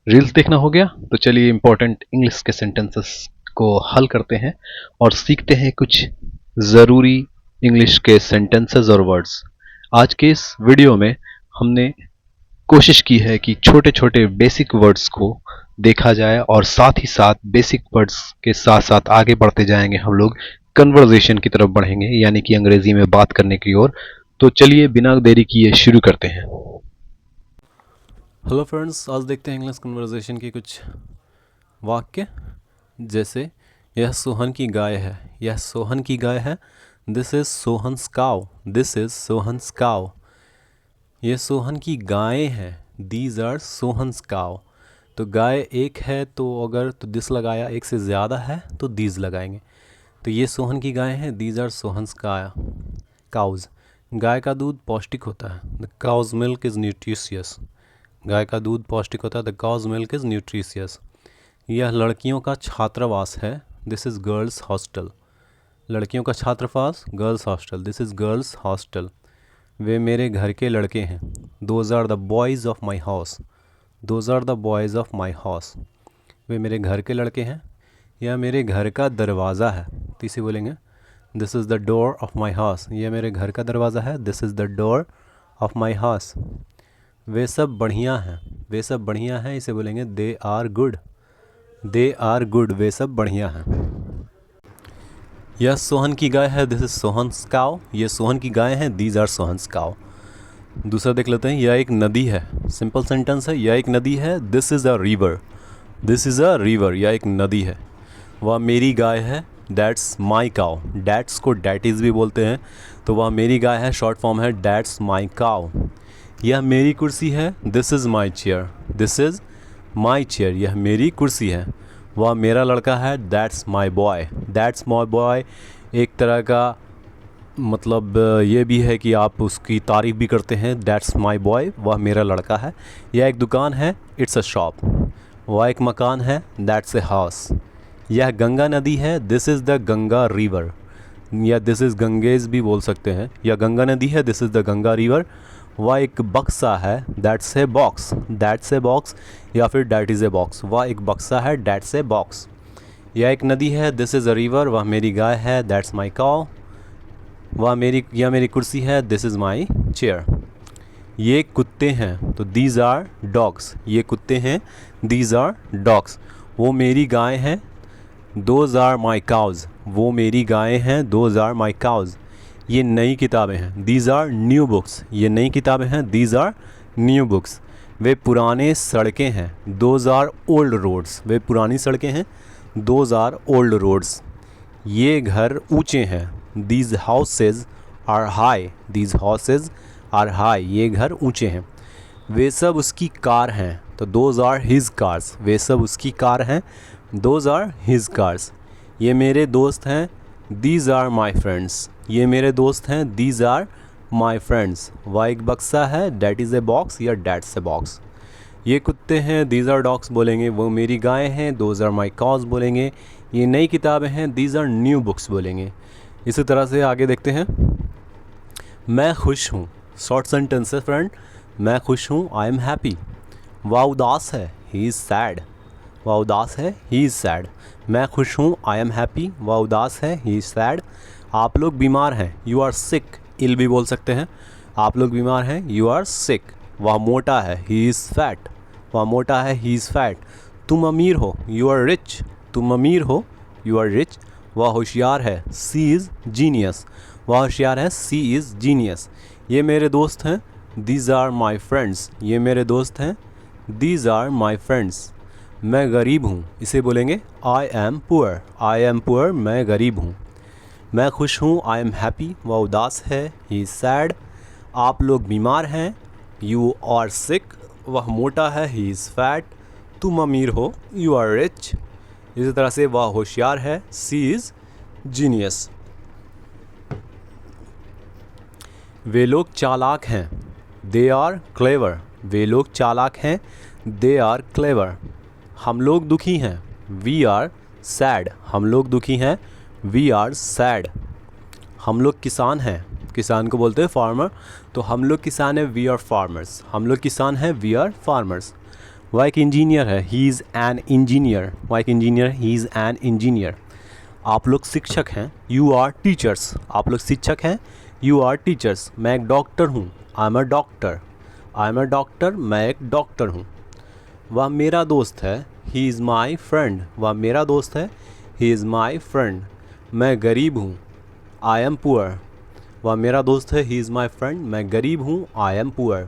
Reels देखना हो गया, तो चलिए इम्पोर्टेंट इंग्लिश के सेंटेंसेस को हल करते हैं और सीखते हैं कुछ ज़रूरी इंग्लिश के सेंटेंसेस और वर्ड्स। आज के इस वीडियो में हमने कोशिश की है कि छोटे छोटे बेसिक वर्ड्स को देखा जाए और साथ ही साथ बेसिक वर्ड्स के साथ साथ आगे बढ़ते जाएंगे हम लोग कन्वर्जेशन की तरफ बढ़ेंगे, यानी कि अंग्रेजी में बात करने की ओर। तो चलिए बिना देरी किए शुरू करते हैं। हेलो फ्रेंड्स, आज देखते हैं इंग्लिश कन्वर्सेशन के कुछ वाक्य। जैसे यह सोहन की गाय है, यह सोहन की गाय है। दिस इज़ सोहन्स काव, दिस इज़ सोहन्स काव। ये सोहन की गायें हैं, दीज आर सोहन्स काव। तो गाय एक है तो अगर तो दिस लगाया, एक से ज़्यादा है तो दीज लगाएंगे। तो ये सोहन की गाय हैं, दीज आर सोहन्स काउज। गाय का दूध पौष्टिक होता है, the cow's milk is nutritious. गाय का दूध पौष्टिक होता है, the cow's milk is nutritious. यह लड़कियों का छात्रावास है, दिस इज़ गर्ल्स हॉस्टल। लड़कियों का छात्रावास, girls hostel, this is girls hostel. वे मेरे घर के लड़के हैं, those are the boys of my house, those are the boys of my house. वे मेरे घर के लड़के हैं। यह मेरे घर का दरवाज़ा है, तो इसे बोलेंगे this is the door of my house. यह मेरे घर का दरवाज़ा है, this is the door of my house. वे सब बढ़िया हैं, वे सब बढ़िया हैं, इसे बोलेंगे they are good, they are good. वे सब बढ़िया हैं। यह सोहन की गाय है, दिस इज सोहन्स काव। ये सोहन की गाय है, दीज आर सोहन्स काव। दूसरा देख लेते हैं, यह एक नदी है। सिंपल सेंटेंस है, यह एक नदी है, this is a river, this is a river. यह एक नदी है। वह मेरी गाय है, डैट्स माई काव। डैट्स को डैट भी बोलते हैं, तो वह मेरी गाय है, शॉर्ट फॉर्म है डैट्स माई काव। यह मेरी कुर्सी है, this is my chair, this is my chair. यह मेरी कुर्सी है। वह मेरा लड़का है, that's my boy, that's my boy. एक तरह का मतलब ये भी है कि आप उसकी तारीफ़ भी करते हैं, दैट्स माई बॉय, वह मेरा लड़का है। यह एक दुकान है, इट्स अ शॉप। वह एक मकान है, दैट्स ए हाउस। यह गंगा नदी है, this is the Ganga river, या दिस इज़ गंगेज भी बोल सकते हैं। यह गंगा नदी है, this is the Ganga river. वह एक बक्सा है, that's a box, that's a box, या फिर डैट इज़ ए बॉक्स। वह एक बक्सा है, डैट्स ए बॉक्स। यह एक नदी है, दिस इज़ अ रिवर। वह मेरी गाय है, दैट्स माई काव। यह मेरी कुर्सी है, दिस इज़ माई चेयर। ये कुत्ते हैं, तो दीज आर डॉग्स। ये कुत्ते हैं, दीज आर डॉग्स। वो मेरी गाय हैं, दोज आर माई काउज। वो मेरी गायें हैं, दोज आर माई काउज। ये नई किताबें हैं, दीज आर न्यू बुक्स। ये नई किताबें हैं, दीज आर न्यू बुक्स। वे पुराने सड़कें हैं, दोज आर ओल्ड रोड्स। वे पुरानी सड़कें हैं, दोज आर ओल्ड रोड्स। ये घर ऊंचे हैं, these houses are high, these houses are high. ये घर ऊंचे हैं। वे सब उसकी कार हैं, तो दोज आर हिज कार्स। वे सब उसकी कार हैं, दोज आर हिज कार्स। ये मेरे दोस्त हैं, दीज आर माई फ्रेंड्स। ये मेरे दोस्त हैं, दीज आर माई फ्रेंड्स। वह एक बक्सा है, डैट इज़ ए बॉक्स, या डैट्स ए बॉक्स। ये कुत्ते हैं, दीज आर डॉग्स बोलेंगे। वो मेरी गायें हैं, दोज आर माई कॉज बोलेंगे। ये नई किताबें हैं, दीज आर न्यू बुक्स बोलेंगे। इसी तरह से आगे देखते हैं। मैं खुश हूँ, शॉर्ट सेंटेंस है फ्रेंड। मैं खुश हूँ, आई एम हैप्पी। वह उदास है, ही इज़ सैड। वह उदास है, ही इज़ सैड। मैं खुश हूँ, आई एम हैप्पी। वह उदास है, ही इज़ सैड। आप लोग बीमार हैं, यू आर सिक। इल भी बोल सकते हैं। आप लोग बीमार हैं, यू आर सिक। वह मोटा है, ही इज़ फैट। वह मोटा है, ही इज़ फैट। तुम अमीर हो, यू आर रिच। तुम अमीर हो, यू आर रिच। वह होशियार है, सी इज़ जीनियस। वह होशियार है, सी इज़ जीनियस। ये मेरे दोस्त हैं, दीज आर माई फ्रेंड्स। ये मेरे दोस्त हैं, दीज आर माई फ्रेंड्स। मैं गरीब हूँ, इसे बोलेंगे I M poor, I am poor. मैं गरीब हूँ। मैं खुश हूँ, आई एम हैप्पी। वह उदास है, ही इज़ सैड। आप लोग बीमार हैं, यू आर सिक। वह मोटा है, ही इज़ फैट। तुम अमीर हो, यू आर रिच। इसी तरह से वह होशियार है, सी इज़ जीनियस। वे लोग चालाक हैं, दे आर क्लेवर। वे लोग चालाक हैं, दे आर क्लेवर। हम लोग दुखी हैं, वी आर सैड। हम लोग दुखी हैं, वी आर सैड। हम लोग किसान हैं, किसान को बोलते हैं फार्मर, तो हम लोग किसान हैं, वी आर फार्मर्स। हम लोग किसान हैं, वी आर फार्मर्स। वह एक इंजीनियर है, ही इज़ एन इंजीनियर। वह एक engineer, he is an engineer. आप लोग शिक्षक हैं, यू आर टीचर्स। आप लोग शिक्षक हैं, यू आर टीचर्स। मैं एक डॉक्टर हूँ, I am a doctor. I am a doctor, मैं एक डॉक्टर हूँ। वह मेरा दोस्त है, ही इज़ माई फ्रेंड। वह मेरा दोस्त है, ही इज़ माई फ्रेंड। मैं गरीब हूँ, आई एम पुअर। वह मेरा दोस्त है, ही इज़ माई फ्रेंड। मैं गरीब हूँ, आई एम पुअर।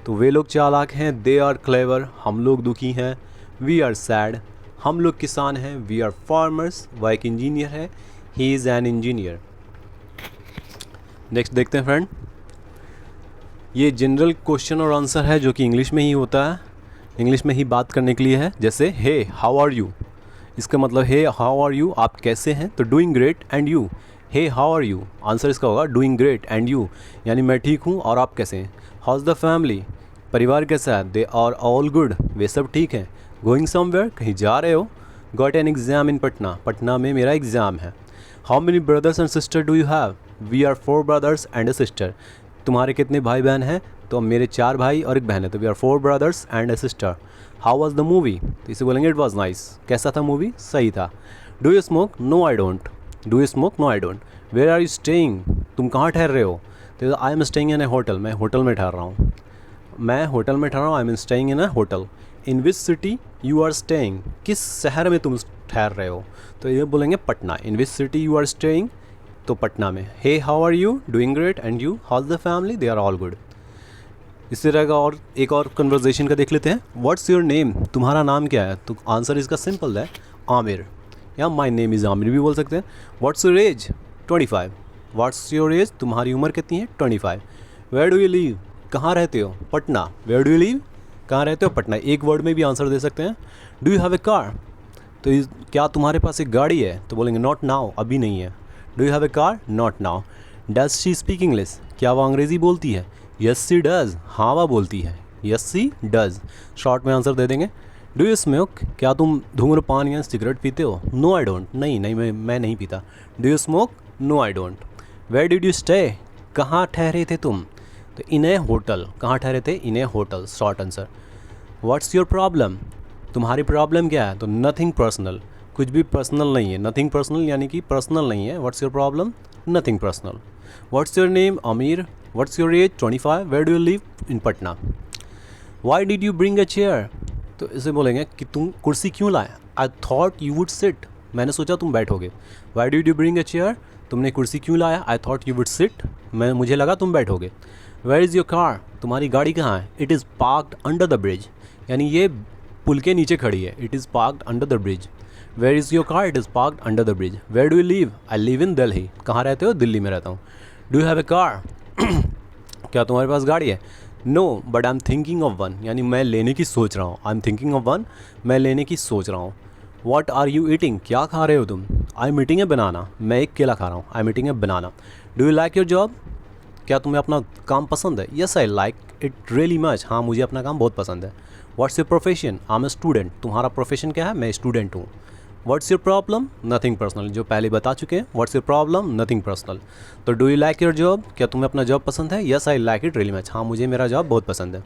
तो वे लोग चालाक हैं, दे आर क्लेवर। हम लोग दुखी हैं, वी आर सैड। हम लोग किसान हैं, वी आर फार्मर्स। वह एक इंजीनियर है, he is an engineer. Next देखते हैं फ्रेंड, ये जनरल क्वेश्चन और आंसर है जो कि इंग्लिश में ही होता है, इंग्लिश में ही बात करने के लिए है। जैसे हे हाउ आर यू, इसका मतलब हे हाउ आर यू, आप कैसे हैं। तो doing great and you, hey how are you, answer इसका होगा डूइंग ग्रेट एंड यू, यानी मैं ठीक हूँ और आप कैसे हैं। हाउ इज़ द फैमिली, परिवार कैसा है। दे आर ऑल गुड, वे सब ठीक हैं। गोइंग समवेयर, कहीं जा रहे हो। Got an exam in Patna, Patna में मेरा एग्ज़ाम है। How many brothers and sister do you have, we are 4 brothers and a sister. तुम्हारे कितने भाई बहन हैं, तो मेरे 4 भाई और एक बहन है, तो we are 4 brothers and a sister. How was the movie, तो इसे बोलेंगे इट वॉज नाइस, कैसा था मूवी, सही था। Do you smoke, no I don't. Do you smoke, no I don't. Where are you staying, तुम कहाँ ठहर रहे हो। तो I am staying in a hotel, मैं होटल में ठहर रहा हूँ। मैं होटल में ठहर रहा हूँ, I am staying in a hotel. In which city you are staying, किस शहर में तुम ठहर रहे हो, तो ये बोलेंगे Patna. In which city you are staying, तो पटना में। Hey how are you, doing great and you, how is the family, they are all good. इस तरह का और एक और कन्वर्जेशन का देख लेते हैं। व्हाट्स योर नेम, तुम्हारा नाम क्या है। तो आंसर इसका सिंपल है आमिर, या माई नेम इज़ आमिर भी बोल सकते हैं। What's your age, 25। What's your as, तुम्हारी उम्र कितनी है, 25। वेयर डू यू लिव, कहाँ रहते हो, Patna. Where do you live, कहाँ रहते हो, पटना। एक वर्ड में भी आंसर दे सकते हैं। Do you have a car, तो क्या तुम्हारे पास एक गाड़ी है, तो बोलेंगे नॉट नाउ, अभी नहीं है। Do you have a car, not now. Does she speak English, क्या वो अंग्रेज़ी बोलती है। यस सी डज़, हाँ वह बोलती है। यस सी डज़, शॉर्ट में आंसर दे देंगे। डू यू स्मोक, क्या तुम धूम्रपान या सिगरेट पीते हो। नो आई डोंट, नहीं नहीं मैं नहीं पीता। Do you smoke, no I don't. Where did you stay, कहाँ ठहरे थे तुम, तो इन ए होटल, कहाँ ठहरे थे, in a hotel, short answer. What's your problem, तुम्हारी प्रॉब्लम क्या है, तो नथिंग पर्सनल, कुछ भी पर्सनल नहीं है। नथिंग पर्सनल यानी कि पर्सनल नहीं है। What's your problem, nothing personal. What's your name, Amir. What's your age, 25। Where do you live, in Patna. Why did you bring a chair, तो इसे बोलेंगे कि तुम कुर्सी क्यों लाए। I thought you would sit, मैंने सोचा तुम बैठोगे। Why did you bring a chair, तुमने कुर्सी क्यों लाया। I thought you would sit, मुझे लगा तुम बैठोगे। वेयर इज़ योर कार, तुम्हारी गाड़ी कहाँ है। It is parked under the bridge, यानी ये पुल के नीचे खड़ी है। It is parked under the bridge. Where is your car, it is parked under the bridge. Where do you live, I live in Delhi, कहाँ रहते हो, दिल्ली में रहता हूँ। Do you have a car, क्या तुम्हारे पास गाड़ी है। No but I am thinking of one, यानी मैं लेने की सोच रहा हूँ। I am thinking of one, मैं लेने की सोच रहा हूँ। वॉट आर यू ईटिंग, क्या खा रहे हो तुम। आई एम ईटिंग ए बनाना, मैं एक केला खा रहा हूँ। I am eating a banana. Do you like your job, क्या तुम्हें अपना काम पसंद है। Yes I like it really much, हाँ मुझे अपना काम बहुत पसंद है। What's your profession, I am a student, तुम्हारा प्रोफेशन क्या है, मैं स्टूडेंट हूँ। What's your problem, nothing personal, जो पहले बता चुके हैं। What's your problem, nothing personal. तो do you like your job, क्या तुम्हें अपना जॉब पसंद है। Yes I like it really much, हाँ मुझे मेरा जॉब बहुत पसंद है।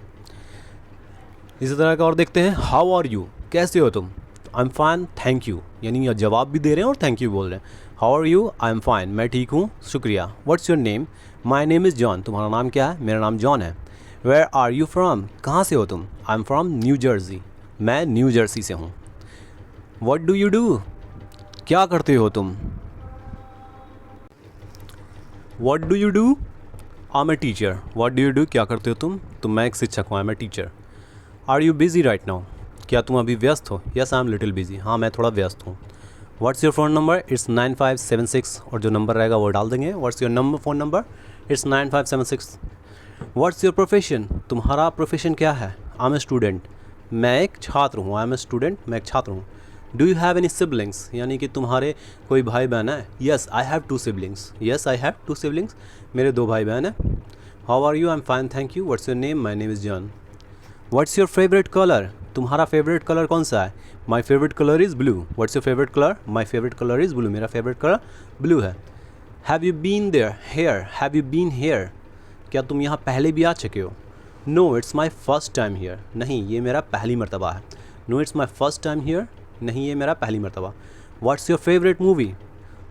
इसी तरह का और देखते हैं। हाउ आर यू, कैसे हो तुम। I am fine thank you, यानी यह जवाब भी दे रहे हैं और थैंक यू बोल रहे हैं। How are you, I am fine, मैं ठीक हूँ, शुक्रिया। What's your name, my name is John, तुम्हारा नाम क्या है, मेरा नाम जॉन है। वेयर आर यू फ्राम, कहाँ से हो तुम। I M from new Jersey, मैं न्यू जर्सी से हूँ। व्हाट डू यू डू, क्या करते हो तुम। What do you do, I am a teacher. What do you do, क्या करते हो तुम, तो मैं एक शिक्षक हूँ, I am a teacher. Are you busy right now, क्या तुम अभी व्यस्त हो। Yes I am little busy, हाँ मैं थोड़ा व्यस्त हूँ। What's your phone number, it's 9576, और जो नंबर रहेगा वो डाल देंगे। What's your number, phone number, it's 9576। What's your profession, तुम्हारा प्रोफेशन क्या है। आई एम ए स्टूडेंट, मैं एक छात्र हूँ। आई एम ए स्टूडेंट, मैं एक छात्र हूँ। Do you have any siblings, यानी कि तुम्हारे कोई भाई बहन है। Yes I have 2 siblings, yes I have 2 siblings, मेरे 2 भाई बहन हैं। How are you, I am fine thank you. What's your name, my name is John. What's your favourite colour, तुम्हारा फेवरेट कलर कौन सा है। My favourite colour is blue. What's your favourite colour, my favourite colour is blue, मेरा favourite colour blue है। Have you been there here, have you been here, क्या तुम यहाँ पहले भी आ चुके हो। No it's my first time here, नहीं ये मेरा पहली मरतबा है। No it's my first time here, नहीं ये मेरा पहली मरतबा। What's your favourite movie,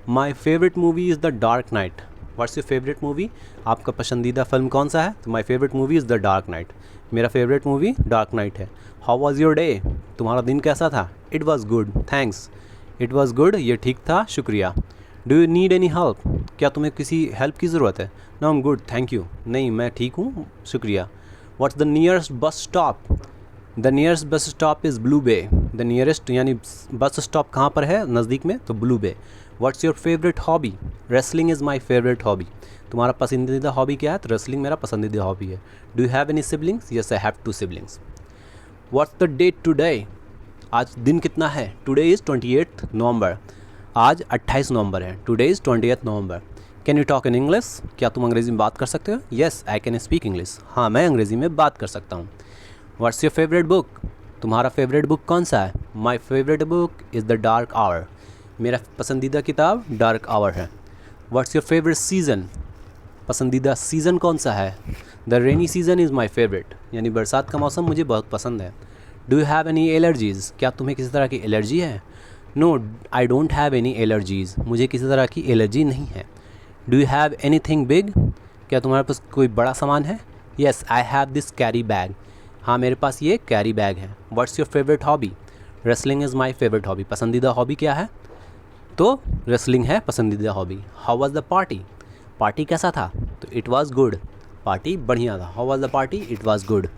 my favourite movie is the Dark Knight. What's your favourite movie, आपका पसंदीदा फिल्म कौन सा है, तो my favourite movie is the Dark Knight, मेरा फेवरेट मूवी डार्क नाइट है। हाउ वॉज योर डे, तुम्हारा दिन कैसा था, it was good thanks, it was good ये ठीक था शुक्रिया। Do you need any help, क्या तुम्हें किसी हेल्प की ज़रूरत है, no I am good thank you, नहीं मैं ठीक हूँ शुक्रिया। What's the nearest bus stop, the nearest bus stop is Blue Bay, the nearest यानी बस स्टॉप कहाँ पर है नज़दीक में, तो Blue Bay. What's your favourite hobby, wrestling is my favourite hobby, तुम्हारा पसंदीदा हॉबी क्या है, तो रेसलिंग मेरा पसंदीदा हॉबी है। Do you have any siblings, yes I have 2 siblings. What's the date today, आज दिन कितना है, टुडे इज़ 28 नवंबर, आज 28 नवंबर है, today is 28 November. Can you talk in English, क्या तुम अंग्रेज़ी में बात कर सकते हो, yes I can speak English, हाँ मैं अंग्रेज़ी में बात कर सकता हूँ। व्हाट्स योर फेवरेट बुक, तुम्हारा फेवरेट बुक कौन सा है, my favourite book is the Dark Hour, मेरा पसंदीदा किताब डार्क आवर है। व्हाट्स योर फेवरेट सीज़न, पसंदीदा सीज़न कौन सा है, the rainy season is my favourite, यानी बरसात का मौसम मुझे बहुत पसंद है। Do you have any allergies, क्या तुम्हें किसी तरह की एलर्जी है, no I don't have any allergies, मुझे किसी तरह की एलर्जी नहीं है। Do you have anything big, क्या तुम्हारे पास कोई बड़ा सामान है, yes I have this carry bag, हाँ मेरे पास ये कैरी बैग है। What's your favourite hobby, wrestling is my favourite hobby, पसंदीदा हॉबी क्या है, तो रेसलिंग है पसंदीदा hobby. How was the party, party कैसा था, तो इट वाज गुड, पार्टी बढ़िया था। How was the party, it was good.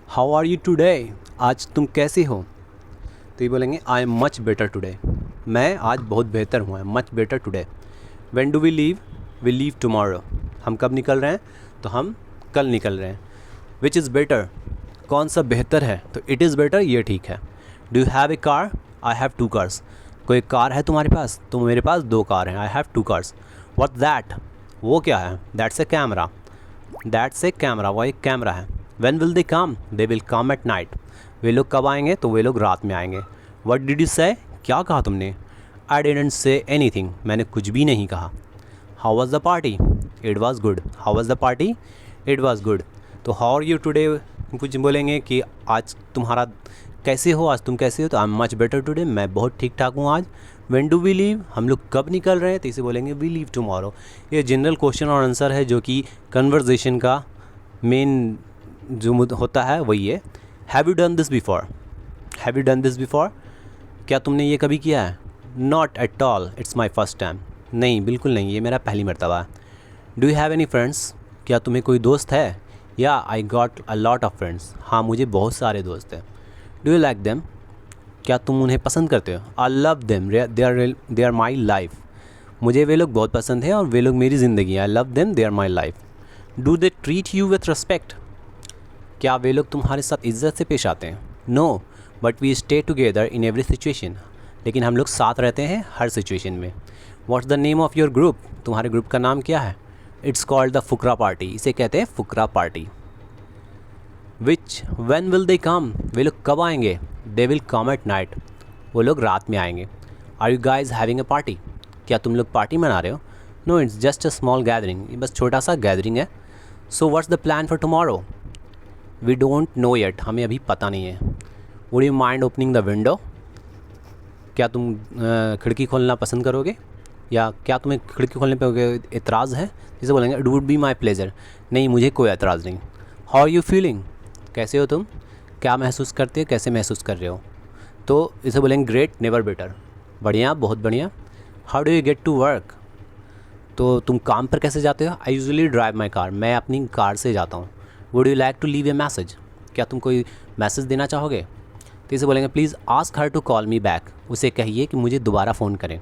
How are you today, आज तुम कैसे हो, तो ये बोलेंगे I am much better today, मैं आज बहुत बेहतर हूँ, I am much better today. When do we leave tomorrow, हम कब निकल रहे हैं, तो हम कल निकल रहे हैं। विच इज़ बेटर, कौन सा बेहतर है, तो इट इज़ बेटर ये ठीक है। Do you have a car, I have 2 cars, कोई कार है तुम्हारे पास, तो मेरे पास 2 कार हैं, I have 2 cars. What that, वो क्या है, that's a camera, that's a camera, वो एक कैमरा है। When will they come, they will come at night, वे लोग कब आएंगे, तो वे लोग रात में आएंगे। व्हाट डिड यू से, क्या कहा तुमने, आई डिडंट से एनीथिंग, मैंने कुछ भी नहीं कहा। How was the party, it was good, how was the party, it was good. तो हाउ आर यू टुडे, कुछ बोलेंगे कि आज तुम्हारा कैसे हो, आज तुम कैसे हो, तो I am much better today, मैं बहुत ठीक ठाक हूँ आज। व्हेन डू वी लीव, हम लोग कब निकल रहे हैं, तो इसे बोलेंगे वी लीव टुमारो। ये जनरल क्वेश्चन और आंसर है जो कि कन्वर्जेशन का मेन जो होता है वही है। Have you done this before, have you done this before, क्या तुमने ये कभी किया है, not at all, it's my first time, नहीं बिल्कुल नहीं, ये मेरा पहली मरतबा है। Do you have any friends, क्या तुम्हें कोई दोस्त है, या I got a lot of friends, हाँ मुझे बहुत सारे दोस्त हैं। डू यू लाइक देम, क्या तुम उन्हें पसंद करते हो, I love them, they are my life, मुझे वे लोग बहुत पसंद हैं और वे लोग मेरी ज़िंदगी, I love them, they are my life. Do they treat you with respect, क्या वे लोग तुम्हारे साथ इज्जत से पेश आते हैं, no but we stay together in every situation, लेकिन हम लोग साथ रहते हैं हर सिचुएशन में। What's the name of your group, तुम्हारे ग्रुप का नाम क्या है, it's called the Fukra party, इसे कहते हैं Fukra party. Which when will they come, वे लोग कब आएंगे, they will come at night, वो लोग रात में आएंगे। Are you guys having a party, क्या तुम लोग पार्टी मना रहे हो, no it's just a small gathering, ये बस छोटा सा गैदरिंग है। So what's the plan for tomorrow, we don't know yet, हमें अभी पता नहीं है। Would you mind opening the window, क्या तुम खिड़की खोलना पसंद करोगे, या क्या तुम्हें खिड़की खोलने पे एतराज़ है, जिसे बोलेंगे it would be my pleasure, नहीं मुझे कोई एतराज़ नहीं। हाउ आर यू फीलिंग, कैसे हो तुम, क्या महसूस करते हो, कैसे महसूस कर रहे हो, तो इसे बोलेंगे ग्रेट, नेवर बेटर, बढ़िया बहुत बढ़िया। How do you get to work, तो तुम काम पर कैसे जाते हो, I usually drive my car, मैं अपनी कार से जाता हूँ। Would you like to leave a message, क्या तुम कोई मैसेज देना चाहोगे, तो इसे बोलेंगे please ask her to call me back, उसे कहिए कि मुझे दोबारा फ़ोन करें।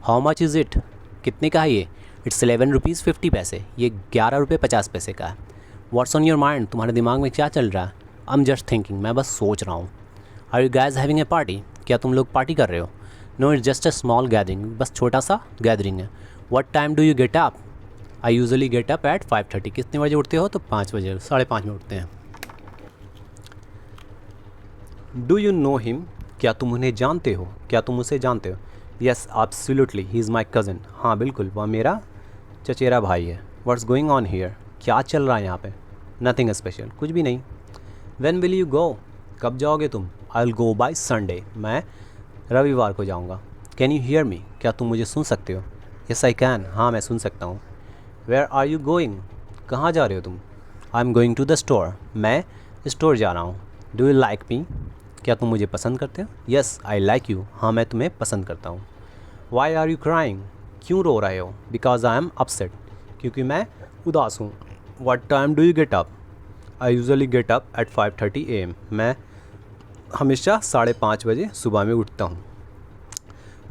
हाउ मच इज़ इट, कितने का है ये, इट्स 11 रुपीज़ 50 पैसे, ये 11 रुपये 50 पैसे का है। व्हाट्स ऑन योर माइंड, तुम्हारे दिमाग में क्या चल रहा है, आई एम जस्ट थिंकिंग, मैं बस सोच रहा हूँ। Are you guys having a party, क्या तुम लोग पार्टी कर रहे हो, no it's just a small gathering, बस छोटा सा गैदरिंग है। What time do you get up, I usually get up at 5:30, कितने बजे उठते हो, तो 5 बजे, 5:30 में उठते हैं। डू यू नो हिम, क्या तुम उन्हें जानते हो, क्या तुम उसे जानते हो, yes absolutely he is my cousin, हाँ बिल्कुल वह मेरा चचेरा भाई है। व्हाट्स गोइंग ऑन हियर, क्या चल रहा है यहाँ पे, नथिंग स्पेशल, कुछ भी नहीं। व्हेन विल यू गो, कब जाओगे तुम? I will go by Sunday, मैं रविवार को जाऊँगा। कैन यू हियर मी, क्या तुम मुझे सुन सकते हो? यस आई कैन, हाँ मैं सुन सकता हूँ। वेयर आर यू गोइंग, कहाँ जा रहे हो तुम? I am going to the store, मैं स्टोर जा रहा हूँ। डू यू लाइक मी, क्या तुम मुझे पसंद करते हो? यस आई लाइक यू, हाँ मैं तुम्हें पसंद करता हूँ। वाई आर यू क्राइंग, क्यों रो रहे हो? बिकॉज आई एम अपसेट, क्योंकि मैं उदास हूँ। What time do you get up, I usually gate up at 5:30 AM, मैं हमेशा 5:30 बजे सुबह में उठता हूँ।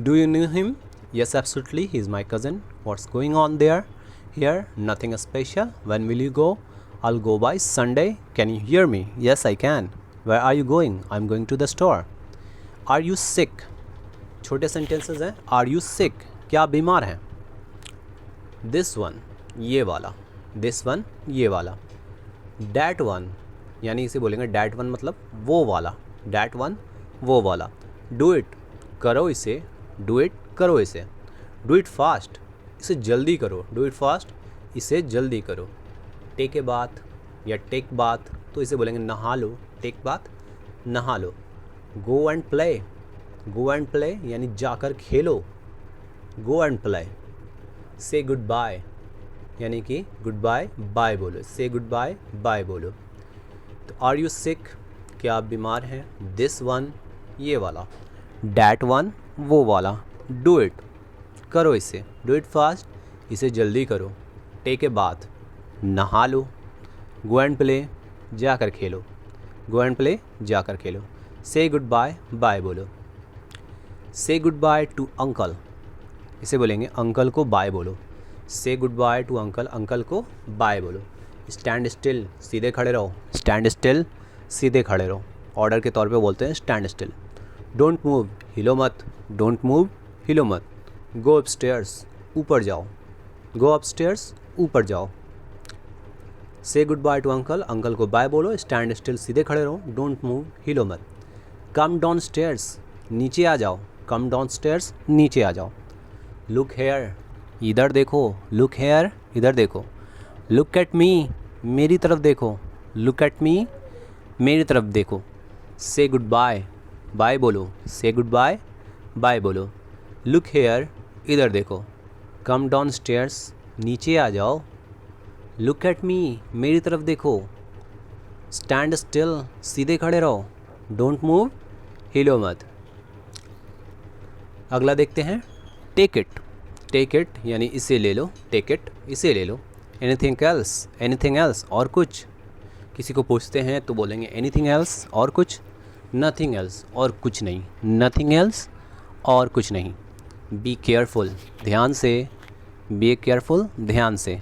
Do you knew him, yes absolutely, he is my cousin. What's going on there, here nothing special. When will you go, I will go by Sunday. Can you hear me, yes I can. Where are you going, I am going to the store. Are you sick, छोटे sentences हैं। Are you सिक, क्या आप बीमार हैं? This one, ये वाला। This one, ये वाला। डैट वन, यानी इसे बोलेंगे डैट वन मतलब वो वाला। डैट वन, वो वाला। डू इट, करो इसे। डू इट, करो इसे। डू इट फास्ट, इसे जल्दी करो। डू इट फास्ट, इसे जल्दी करो। टेक ए बाथ या टेक बाथ, तो इसे बोलेंगे नहा लो। टेक बाथ, नहा लो। Go and play, go and play यानी जाकर खेलो। Go and play. Say goodbye, यानी कि गुड बाय, बाय बोलो। से गुड बाय, बाय बोलो। तो आर यू सिक, क्या आप बीमार हैं? दिस वन, ये वाला। डैट वन, वो वाला। डू इट, करो इसे। डू इट फास्ट, इसे जल्दी करो। टेक ए बाथ, नहा लो। गो एंड प्ले, जाकर खेलो। गो एंड प्ले, जाकर खेलो। से गुड बाय, बाय बोलो। से गुड बाय टू अंकल, इसे बोलेंगे अंकल को बाय बोलो। से good by two uncle, uncle को बाय बोलो। स्टैंड स्टिल, सीधे खड़े रहो। स्टैंड स्टिल, सीधे खड़े रहो। ऑर्डर के तौर पे बोलते हैं स्टैंड स्टिल। डोंट मूव, हिलो मत। डोंट मूव, हिलो मत। गो अपस्टेयर्स, ऊपर जाओ। गो अपस्टेयर्स, ऊपर जाओ। से good by two uncle, uncle को बाय बोलो। स्टैंड स्टिल, सीधे खड़े रहो। डोंट मूव, हिलो मत। कम डाउन स्टेयर्स, नीचे आ जाओ। कम डाउन स्टेयर्स, नीचे आ जाओ। लुक हेयर, इधर देखो। लुक हेयर, इधर देखो। लुक एट मी, मेरी तरफ देखो। लुक एट मी, मेरी तरफ देखो। से गुड बाय, बाय बोलो। से गुड बाय, बाय बोलो। लुक हेयर, इधर देखो। कम डाउन स्टेयर्स, नीचे आ जाओ। लुक एट मी, मेरी तरफ देखो। स्टैंड स्टिल, सीधे खड़े रहो। डोंट मूव, हिलो मत। अगला देखते हैं टेक इट। टेक इट यानी इसे ले लो। टेक इट, इसे ले लो। एनीथिंग एल्स, एनीथिंग एल्स, और कुछ। किसी को पूछते हैं तो बोलेंगे एनीथिंग एल्स, और कुछ। नथिंग एल्स, और कुछ नहीं। नथिंग एल्स, और कुछ नहीं। बी केयरफुल, ध्यान से। बी केयरफुल, ध्यान से।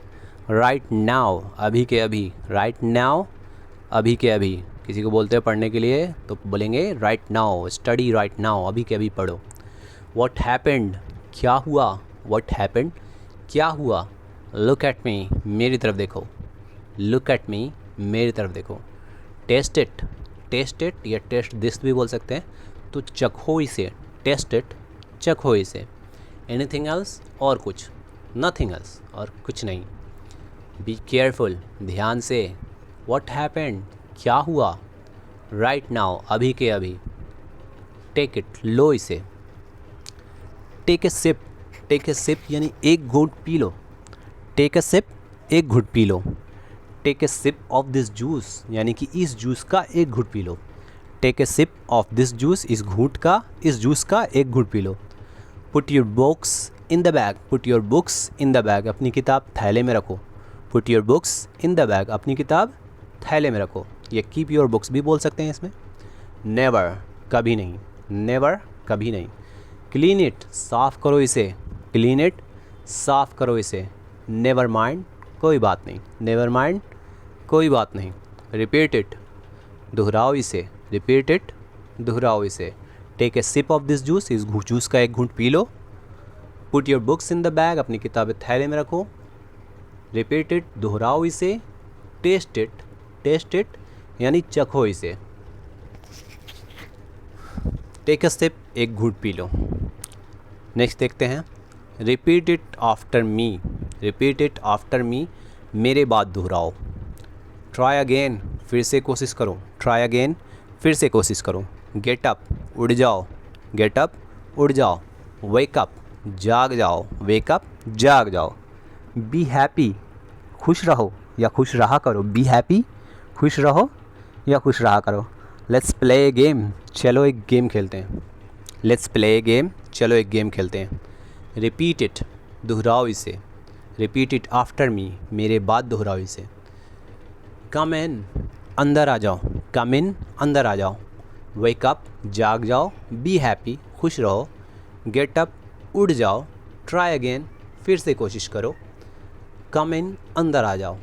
राइट नाउ, अभी के अभी। राइट नाउ, अभी के अभी। किसी को बोलते हैं पढ़ने के लिए तो बोलेंगे right now, study right now, अभी के अभी पढ़ो। व्हाट हैपेंड, क्या हुआ। व्हाट हैपेंड, क्या हुआ। लुक एट मी, मेरी तरफ देखो। लुक एट मी, मेरी तरफ देखो। टेस्ट इट, टेस्ट इट या टेस्ट दिस भी बोल सकते हैं, तो चखो इसे। टेस्ट इट, चखो इसे। एनीथिंग एल्स, और कुछ। नथिंग एल्स, और कुछ नहीं। बी केयरफुल, ध्यान से। व्हाट हैपेंड, क्या हुआ। राइट नाउ, अभी के अभी। टेक इट, लो इसे। Take a sip, take a sip यानी एक घूंट पी लो। टेक ए सिप, एक घूंट पी लो। Take a sip of this juice यानी कि इस जूस का एक घूंट पी लो। Take a sip of this juice, इस जूस का एक घूंट पी लो। Put your books in the bag, put your books in the bag, अपनी किताब थैले में रखो। Put your books in the bag, अपनी किताब थैले में रखो। ये कीप योर बुक्स भी बोल सकते हैं इसमें। नेवर, कभी नहीं। नेवर, कभी नहीं। क्लीन इट, साफ़ करो इसे। क्लीन इट, साफ़ करो इसे। नेवर माइंड, कोई बात नहीं। नेवर माइंड, कोई बात नहीं। रिपीट इट, दोहराओ इसे। रिपीट इट, दोहराओ इसे। Take a sip of this juice, इस जूस का एक घूंट पी लो। Put your books in the bag, अपनी किताबें थैले में रखो। रिपीट इट, दोहराओ इसे। टेस्ट इट, टेस्ट इट यानी चखो इसे। टेक अ सिप, एक घूंट पी लो। नेक्स्ट देखते हैं repeat it after me. Repeat it after me, मेरे बाद दोहराओ। ट्राई अगेन, फिर से कोशिश करो, ट्राई अगेन, फिर से कोशिश करो। गेट अप, उड़ जाओ, गेट अप, उड़ जाओ। वेक अप, जाग जाओ, वेक अप, जाग जाओ। बी हैप्पी, खुश रहो या खुश रहा करो। बी हैप्पी, खुश रहो या खुश रहा करो। लेट्स प्ले ए गेम, चलो एक गेम खेलते हैं। लेट्स प्ले ए गेम, चलो एक गेम खेलते हैं। रिपीट इट, दोहराओ इसे। रिपीट इट आफ्टर मी, मेरे बाद दोहराओ इसे। कम इन, अंदर आ जाओ। कम इन, अंदर आ जाओ। वेक अप, जाग जाओ। बी हैप्पी, खुश रहो। गेट अप, उड़ जाओ। ट्राई अगेन, फिर से कोशिश करो। कम इन, अंदर आ जाओ।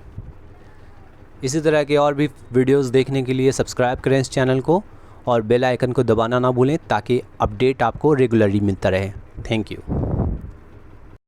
इसी तरह के और भी वीडियोस देखने के लिए सब्सक्राइब करें इस चैनल को और बेल आइकन को दबाना ना भूलें ताकि अपडेट आपको रेगुलरली मिलता रहे। Thank you.